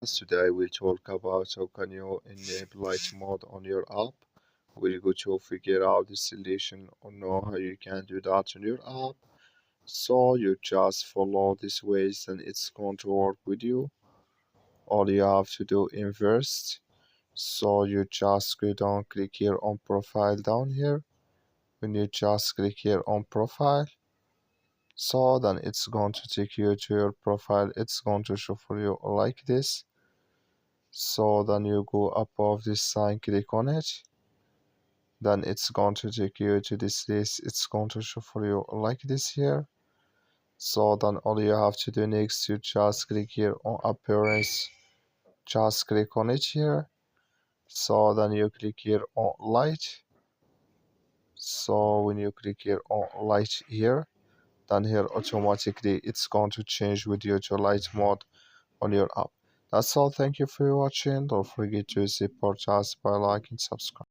Today we'll talk about how can you enable light mode on your app. We're going to figure out the solution or know how you can do that on your app. So you just follow these ways and it's going to work with you. All you have to do in first. So you just go down, click here on profile down here. When you just click here on profile, so then it's going to take you to your profile. It's going to show for you like this. So then you go above this sign, click on it. Then it's going to take you to this list. It's going to show for you like this here. So then all you have to do next, you just click here on appearance. Just click on it here. So then you click here on light. So when you click here on light here, then here automatically it's going to change with you to light mode on your app. That's all. Thank you for watching. Don't forget to support us by liking, subscribe.